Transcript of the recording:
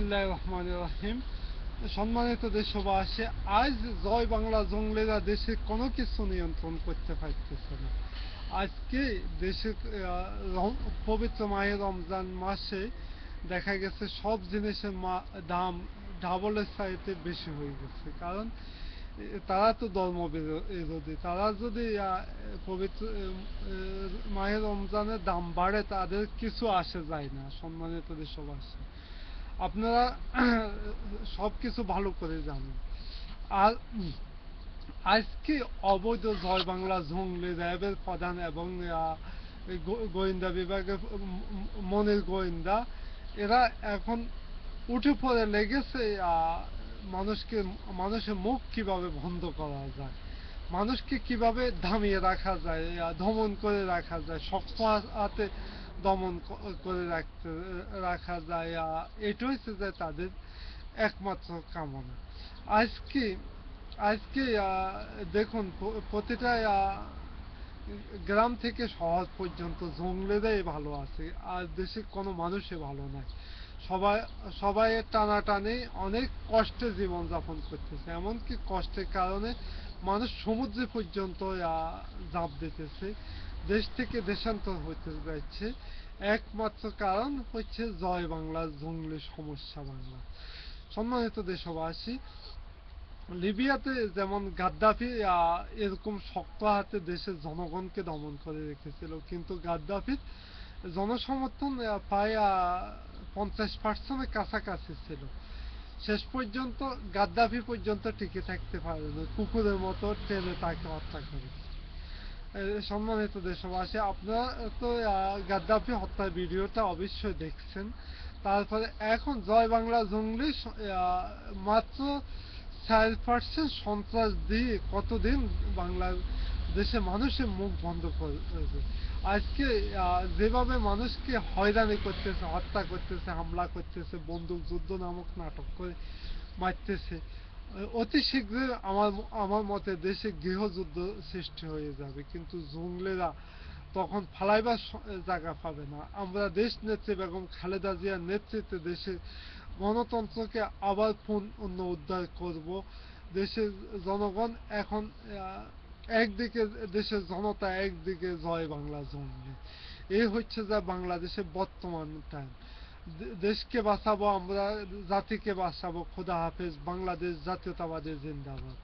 বিসমিল্লাহির রহমানির রহিম। সম্মানিত দেশবাসী, আজ জয় বাংলা জঙ্গলেরা দেশে কোনো কিছু নিয়ন্ত্রণ করতে পারতেছে না। আজকে দেশে পবিত্র মাহে রমজান মাসে দেখা গেছে সব জিনিসের দাম ডাবলের চাইতে বেশি হয়ে গেছে। কারণ তারা তো ধর্ম বিরোধী। তারা যদি পবিত্র মাহে রমজানের দাম বাড়ে তাদের কিছু আসে যায় না। সম্মানিত দেশবাসী, আপনারা সবকিছু ভালো করে জানেন। আর আজকে অবৈধ জয় বাংলা জঙ্গলি র্যাবের প্রধান এবং গোয়েন্দা বিভাগের মনের গোয়েন্দা, এরা এখন উঠে পড়ে লেগেছে মানুষের মুখ কিভাবে বন্ধ করা যায়, মানুষকে কিভাবে থামিয়ে রাখা যায়, দমন করে রাখা যায়, শক্ত হাতে দমন করে রাখা যায়। এটা হচ্ছে যে তাদের একমাত্র কামনা। আজকে আজকে দেখুন, প্রতিটা গ্রাম থেকে শহর পর্যন্ত জঙ্গলেরাই ভালো আছে, আর দেশে কোনো মানুষই ভালো নাই। সবাই সবাই টানাটানি অনেক কষ্টে জীবনযাপন করতেছে। এমনকি কষ্টের কারণে মানুষ সমুদ্রে পর্যন্ত ঝাঁপ দিতেছে, দেশ থেকে দেশান্তর হতে যাচ্ছে। একমাত্র কারণ হচ্ছে জয় বাংলা জঙ্গলি সমস্যা বাংলা। সম্মানিত দেশবাসী, লিবিয়াতে যেমন গাদ্দাফি এরকম শক্ত হাতে দেশের জনগণকে দমন করে রেখেছিল, কিন্তু গাদ্দাফির জনসমর্থন প্রায় 50% কাছাকাছি ছিল। শেষ পর্যন্ত গাদ্দাফি পর্যন্ত টিকে থাকতে পারেনি, কুকুরের মতো টেনে তাকে হত্যা করেছে। সম্মানিত দেশবাসী, আপনারা তো গাদ্দাফি হত্যার ভিডিওটা অবশ্যই দেখছেন। তারপরে এখন জয় বাংলা জঙ্গলি মাত্র 4% সন্ত্রাস দিয়ে কতদিন বাংলাদেশে মানুষের মুখ বন্ধ করবে। আজকে যেভাবে মানুষকে হয়রানি করতেছে, হত্যা করতেছে, হামলা করতেছে, বন্দুক যুদ্ধ নামক নাটক করে মারতেছে, অতি শীঘ্রই আমার মতে দেশে গৃহযুদ্ধ সৃষ্টি হয়ে যাবে। কিন্তু জঙ্গলেরা তখন ফালাইবার জায়গা পাবে না। আমরা দেশ নেত্রী বেগম খালেদা জিয়ার নেতৃত্বে দেশে গণতন্ত্রকে আবার পুনরুদ্ধার করব। দেশের জনগণ এখন একদিকে দেশের জনতা, একদিকে জয় বাংলা জঙ্গলি। এই হচ্ছে যা বাংলাদেশের বর্তমান টাইম। দেশকে বাঁচাবো আমরা, জাতিকে বাঁচাবো। খোদা হাফেজ। বাংলাদেশ জাতীয়তাবাদী জিন্দাবাদ।